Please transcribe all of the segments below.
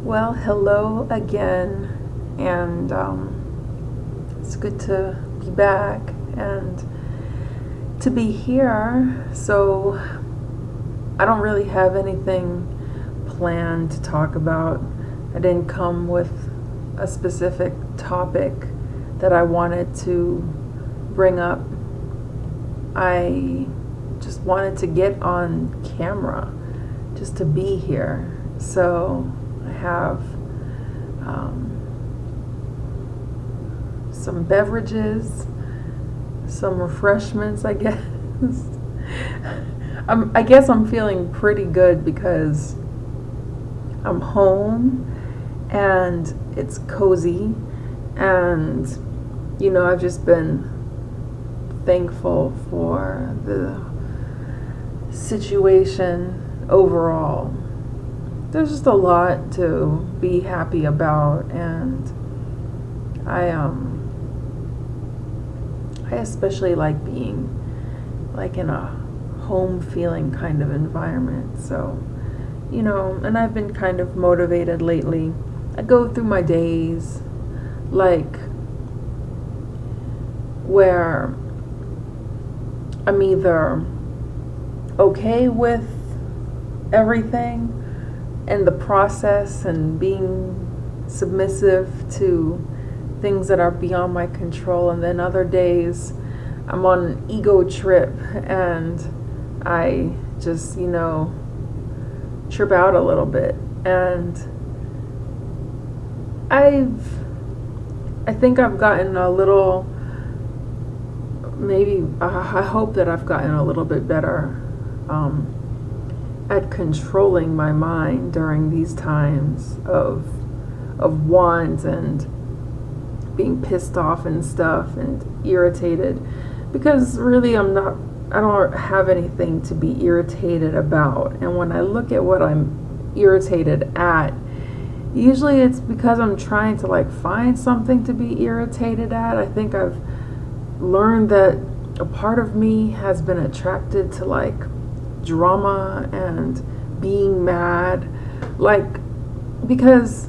Well, hello again, and it's good to be back and to be here. So, I don't really have anything planned to talk about. I didn't come with a specific topic that I wanted to bring up. I just wanted to get on camera, just to be here. So, I have some beverages, some refreshments, I guess. I guess I'm feeling pretty good because I'm home and it's cozy, and I've just been thankful for the situation overall. There's just a lot to be happy about, and I especially like being like in a home feeling kind of environment. So, and I've been kind of motivated lately. I go through my days like where I'm either okay with everything and the process and being submissive to things that are beyond my control, and then other days I'm on an ego trip and I just trip out a little bit. And I think I've gotten a little, maybe I hope that I've gotten a little bit better at controlling my mind during these times of want and being pissed off and stuff and irritated, because really I don't have anything to be irritated about. And when I look at what I'm irritated at, usually it's because I'm trying to find something to be irritated at. I think I've learned that a part of me has been attracted to drama and being mad, because,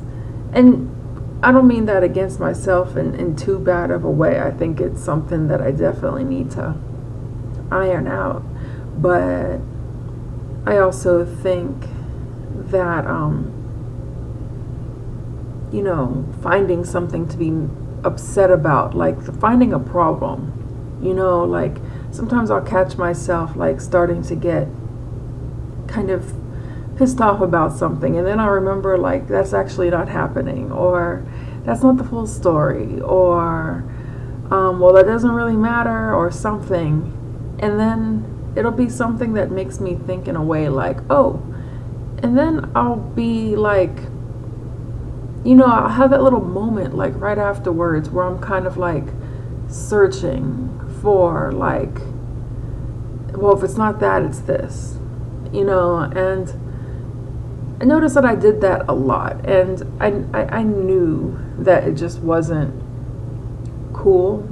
and I don't mean that against myself in too bad of a way. I think it's something that I definitely need to iron out. But I also think that, finding something to be upset about, finding a problem, sometimes I'll catch myself starting to get kind of pissed off about something, and then I remember that's actually not happening, or that's not the full story, or well, that doesn't really matter, or something. And then it'll be something that makes me think in a way oh, and then I'll be I'll have that little moment right afterwards where I'm kind of searching for well, if it's not that, it's this, and I noticed that I did that a lot, and I knew that it just wasn't cool,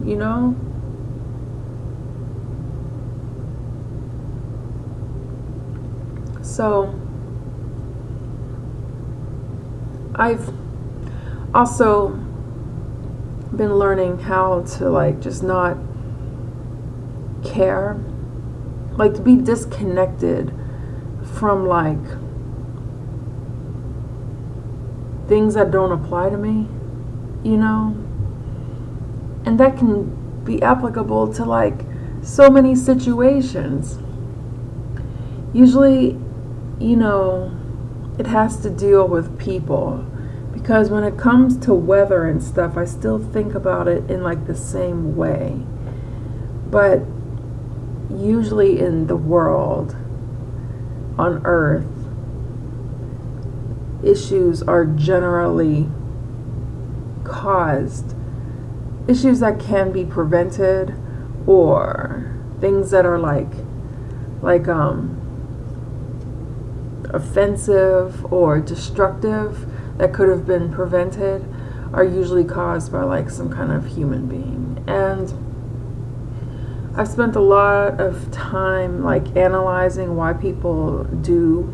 So I've also been learning how to just not care, to be disconnected from things that don't apply to me, and that can be applicable to so many situations. Usually, it has to deal with people, because when it comes to weather and stuff, I still think about it in the same way. But usually in the world, on Earth, issues are generally caused, issues that can be prevented, or things that are offensive or destructive that could have been prevented, are usually caused by some kind of human being. And I've spent a lot of time analyzing why people do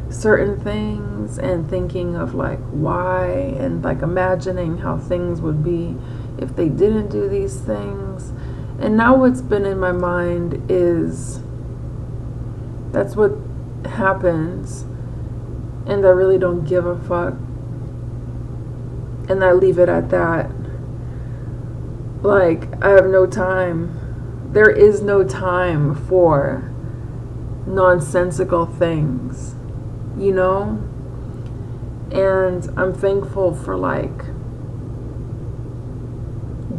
certain things and thinking of like why, and like imagining how things would be if they didn't do these things. And now what's been in my mind is that's what happens, and I really don't give a fuck, and I leave it at that. Like, I have no time. There is no time for nonsensical things, you know? And I'm thankful for like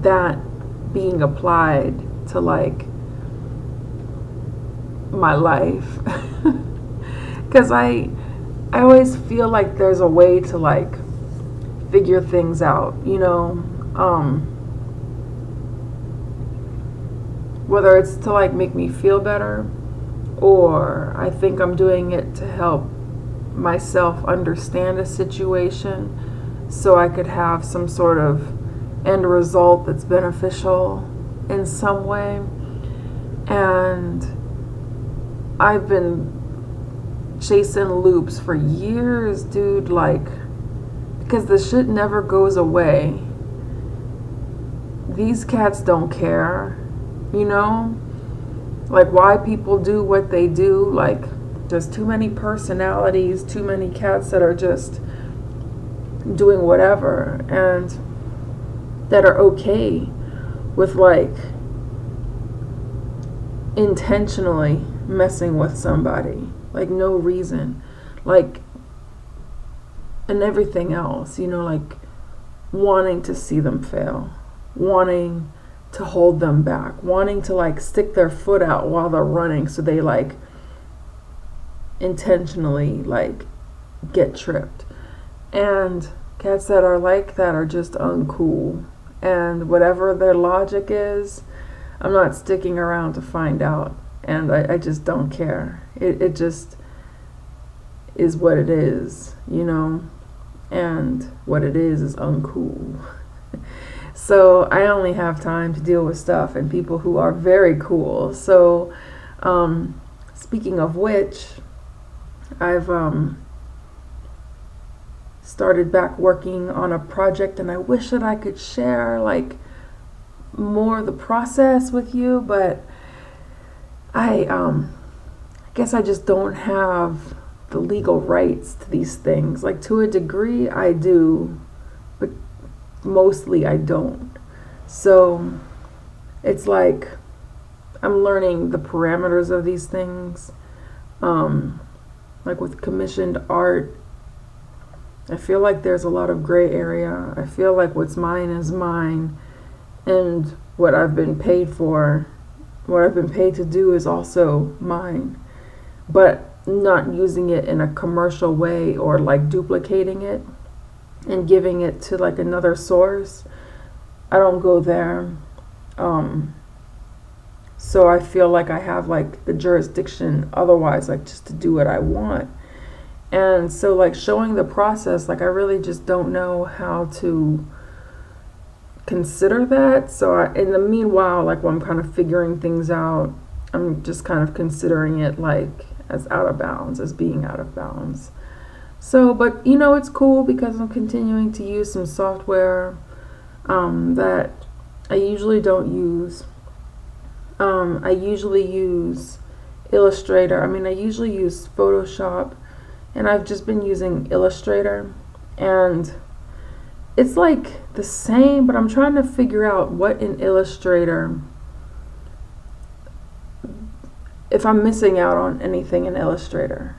that being applied to like my life. Because I always feel like there's a way to like figure things out, you know? Whether it's to like make me feel better, or I think I'm doing it to help myself understand a situation so I could have some sort of end result that's beneficial in some way. And I've been chasing loops for years, dude, like, because the shit never goes away. These cats don't care, you know? Like, why people do what they do, like, there's too many personalities, too many cats that are just doing whatever, and that are okay with, like, intentionally messing with somebody, like, no reason, like, and everything else, you know, like, wanting to see them fail, wanting to hold them back, wanting to like stick their foot out while they're running so they like intentionally like get tripped. And cats that are like that are just uncool, and whatever their logic is, I'm not sticking around to find out, and I just don't care. It just is what it is, you know, and what it is uncool. So I only have time to deal with stuff and people who are very cool. So speaking of which, I've started back working on a project, and I wish that I could share like more of the process with you, but I guess I just don't have the legal rights to these things. Like, to a degree I do, but mostly I don't. So it's like I'm learning the parameters of these things. Like with commissioned art, I feel like there's a lot of gray area. I feel like what's mine is mine, and what I've been paid for, what I've been paid to do is also mine, but not using it in a commercial way or like duplicating it and giving it to like another source. I don't go there. So I feel like I have like the jurisdiction otherwise, like just to do what I want. And so like showing the process, like I really just don't know how to consider that. So in the meanwhile, like while I'm kind of figuring things out, I'm just kind of considering it like as out of bounds, as being out of bounds. So, but you know, it's cool because I'm continuing to use some software that I usually don't use. I usually use Illustrator. I mean, I usually use Photoshop, and I've just been using Illustrator, and it's like the same, but I'm trying to figure out what in Illustrator, if I'm missing out on anything in Illustrator.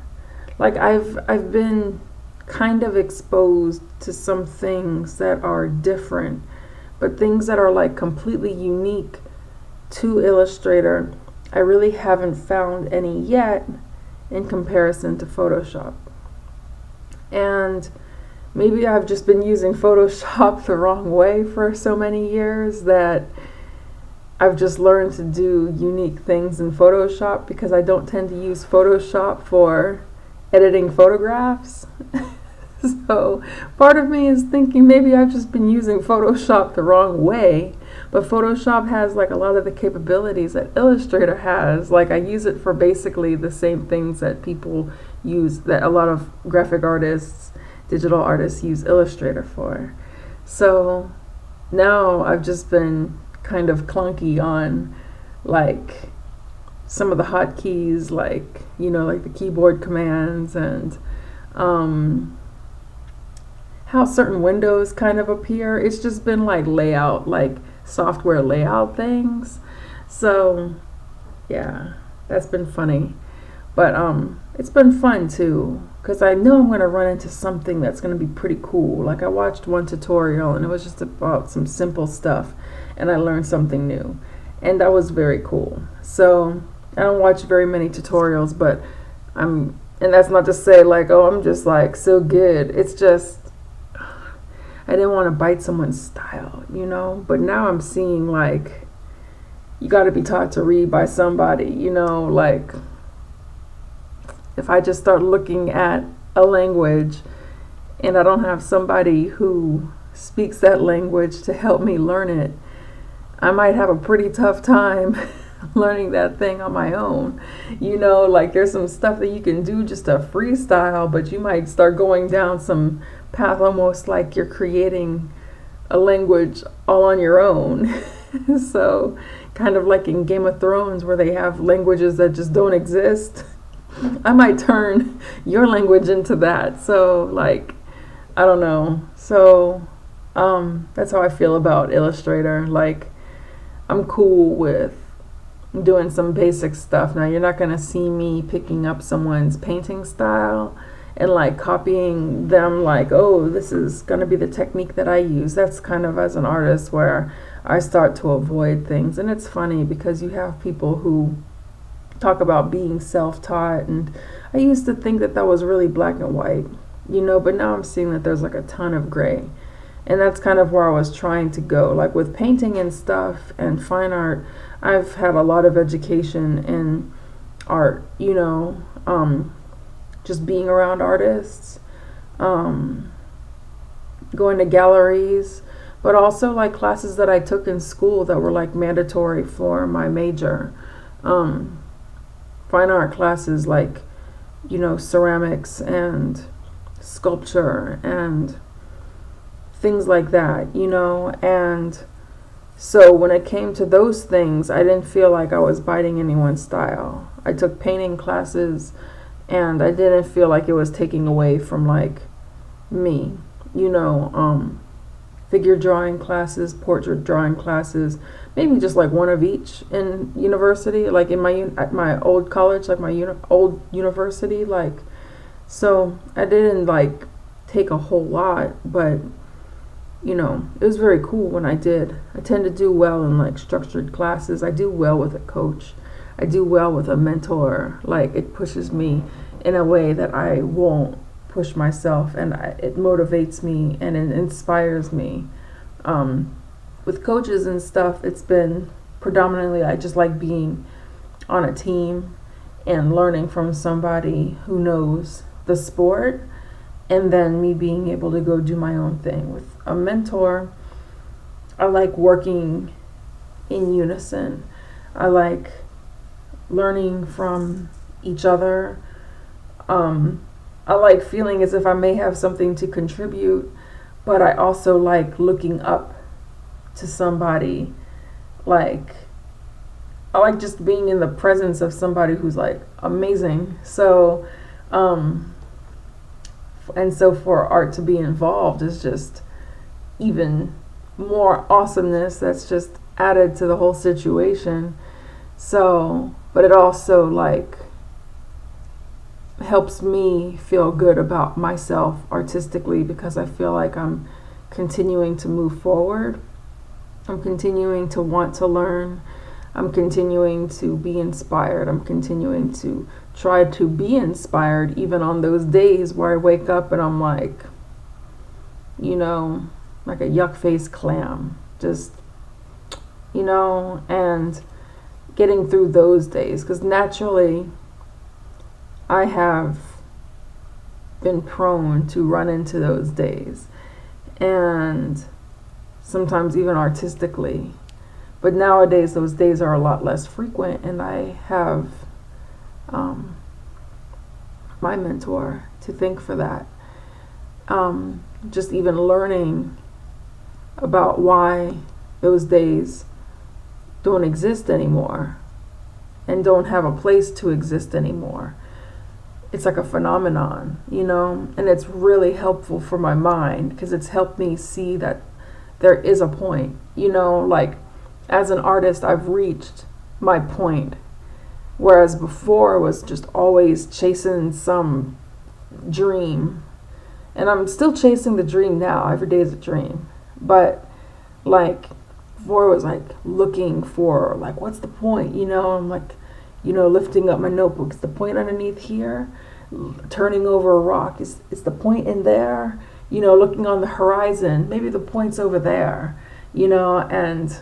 Like I've been kind of exposed to some things that are different, but things that are like completely unique to Illustrator, I really haven't found any yet in comparison to Photoshop. And maybe I've just been using Photoshop the wrong way for so many years that I've just learned to do unique things in Photoshop, because I don't tend to use Photoshop for editing photographs. So part of me is thinking maybe I've just been using Photoshop the wrong way, but Photoshop has like a lot of the capabilities that Illustrator has. Like I use it for basically the same things that people that a lot of graphic artists, digital artists use Illustrator for. So now I've just been kind of clunky on like some of the hotkeys, like, like the keyboard commands and how certain windows kind of appear. It's just been like layout, like software layout things. So yeah, that's been funny. But it's been fun too, because I know I'm going to run into something that's going to be pretty cool. Like I watched one tutorial and it was just about some simple stuff and I learned something new. And that was very cool. So I don't watch very many tutorials, but and that's not to say like, oh, I'm just like so good. It's just, I didn't want to bite someone's style, but now I'm seeing like, you got to be taught to read by somebody, like if I just start looking at a language and I don't have somebody who speaks that language to help me learn it, I might have a pretty tough time learning that thing on my own. Like there's some stuff that you can do just a freestyle, but you might start going down some path almost like you're creating a language all on your own. So kind of like in Game of Thrones where they have languages that just don't exist. I might turn your language into that. So like, I don't know. So that's how I feel about Illustrator. Like I'm cool with doing some basic stuff. Now you're not going to see me picking up someone's painting style and like copying them like, oh, this is going to be the technique that I use. That's kind of as an artist where I start to avoid things. And it's funny because you have people who talk about being self-taught, and I used to think that was really black and white, but now I'm seeing that there's like a ton of gray. And that's kind of where I was trying to go. Like with painting and stuff and fine art, I've had a lot of education in art, just being around artists, going to galleries, but also like classes that I took in school that were like mandatory for my major. Fine art classes like, ceramics and sculpture and things like that, and so when it came to those things, I didn't feel like I was biting anyone's style. I took painting classes and I didn't feel like it was taking away from like me, figure drawing classes, portrait drawing classes, maybe just like one of each in university, like in at my old college, like my old university, like, so I didn't like take a whole lot, but it was very cool when I did. I tend to do well in like structured classes. I do well with a coach. I do well with a mentor. Like it pushes me in a way that I won't push myself, and it motivates me and it inspires me. With coaches and stuff, it's been predominantly I just like being on a team and learning from somebody who knows the sport, and then me being able to go do my own thing. With a mentor, I like working in unison. I like learning from each other. I like feeling as if I may have something to contribute, but I also like looking up to somebody. Like, I like just being in the presence of somebody who's like amazing. So, and so for art to be involved is just even more awesomeness that's just added to the whole situation. So, but it also like helps me feel good about myself artistically, because I feel like I'm continuing to move forward. I'm continuing to want to learn. I'm continuing to be inspired. I'm continuing to try to be inspired even on those days where I wake up and I'm like, like a yuck-faced clam. Just, and getting through those days. Because naturally, I have been prone to run into those days. And sometimes even artistically. But nowadays, those days are a lot less frequent, and I have my mentor to thank for that. Just even learning about why those days don't exist anymore and don't have a place to exist anymore. It's like a phenomenon, and it's really helpful for my mind because it's helped me see that there is a point, like as an artist, I've reached my point, whereas before was just always chasing some dream. And I'm still chasing the dream now. Every day is a dream. But like before was like looking for like, what's the point? I'm like, lifting up my notebook. Is the point underneath here? Turning over a rock. Is the point in there? Looking on the horizon. Maybe the point's over there. And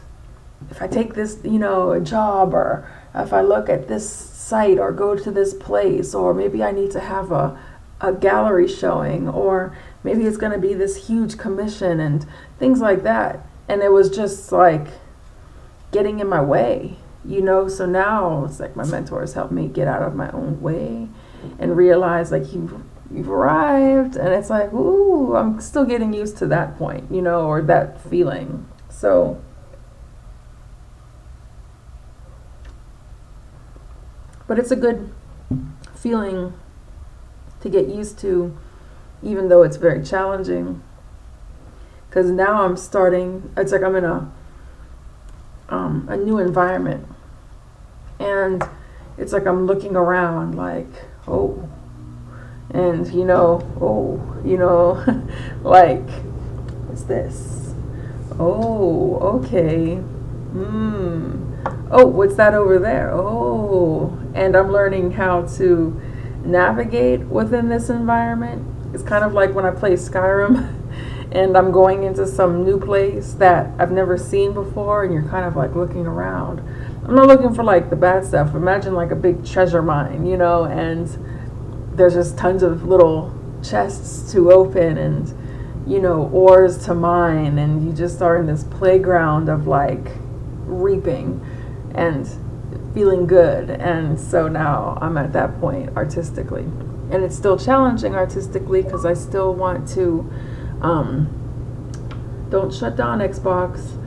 if I take this, a job, or if I look at this site or go to this place, or maybe I need to have a gallery showing, or maybe it's going to be this huge commission and things like that. And it was just like getting in my way, so now it's like my mentors helped me get out of my own way and realize like you've arrived. And it's like, ooh, I'm still getting used to that point, or that feeling. So but it's a good feeling to get used to, even though it's very challenging. Because now it's like I'm in a new environment. And it's like I'm looking around like, oh. And, like, what's this? Oh, okay. Oh, what's that over there? Oh. And I'm learning how to navigate within this environment. It's kind of like when I play Skyrim and I'm going into some new place that I've never seen before, and you're kind of like looking around. I'm not looking for like the bad stuff. Imagine like a big treasure mine, and there's just tons of little chests to open and, ores to mine, and you just are in this playground of like reaping and feeling good. And so now I'm at that point artistically, and it's still challenging artistically because I still want to don't shut down Xbox,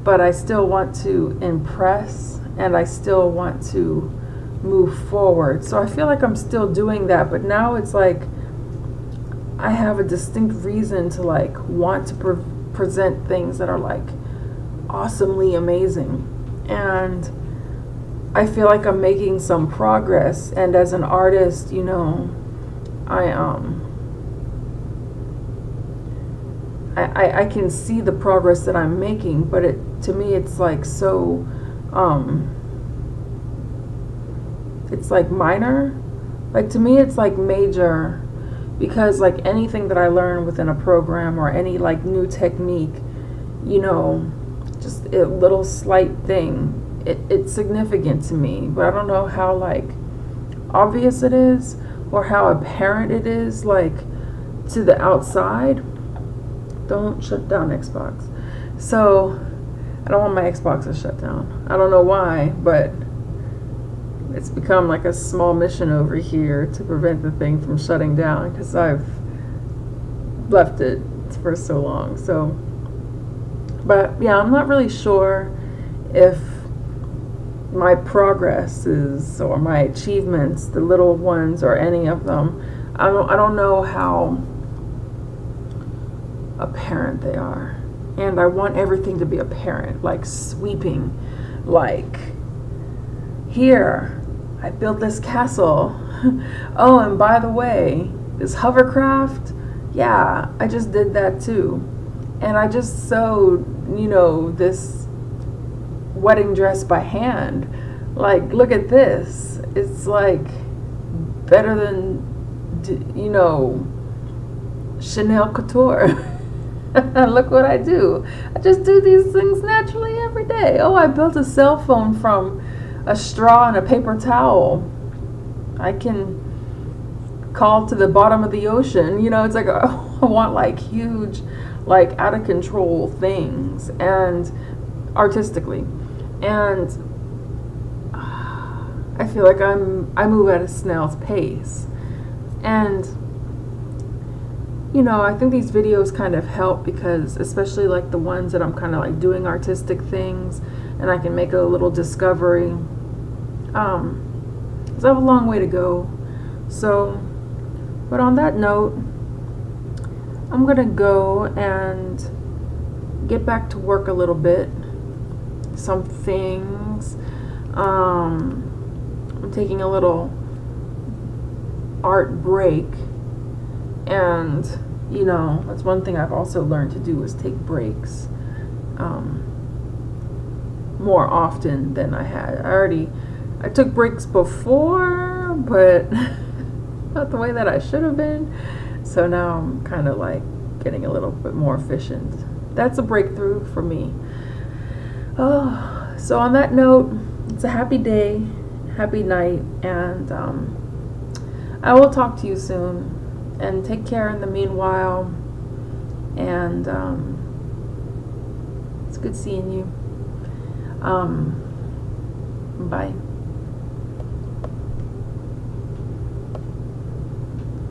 but I still want to impress, and I still want to move forward. So I feel like I'm still doing that, but now it's like I have a distinct reason to like want to present things that are like awesomely amazing. And I feel like I'm making some progress, and as an artist, I can see the progress that I'm making, but to me it's like so it's like minor. Like to me it's like major, because like anything that I learn within a program or any like new technique, just a little slight thing, it's significant to me, but I don't know how like obvious it is or how apparent it is like to the outside. Don't shut down Xbox. So I don't want my Xbox to shut down. I don't know why, but it's become like a small mission over here to prevent the thing from shutting down because I've left it for so long. So, but yeah, I'm not really sure if my progress is, or my achievements, the little ones or any of them, I don't know how apparent they are. And I want everything to be apparent, like sweeping, like here I built this castle. Oh, and by the way, this hovercraft, yeah, I just did that too. And I just sewed, this wedding dress by hand. Like, look at this. It's like better than, Chanel Couture. Look what I do. I just do these things naturally every day. Oh, I built a cell phone from a straw and a paper towel. I can call to the bottom of the ocean. It's like I want like huge, like out of control things, and artistically. And I feel like I move at a snail's pace. And you know, I think these videos kind of help because, especially like the ones that I'm kind of like doing artistic things and I can make a little discovery, 'cause I have a long way to go. So, but on that note, I'm gonna go and get back to work a little bit. Some things. I'm taking a little art break. And, you know, that's one thing I've also learned to do is take breaks more often than I had. I took breaks before, but not the way that I should have been. So now I'm kind of like getting a little bit more efficient. That's a breakthrough for me. Oh, so on that note, it's a happy day, happy night, and I will talk to you soon. And take care in the meanwhile. And it's good seeing you. Bye.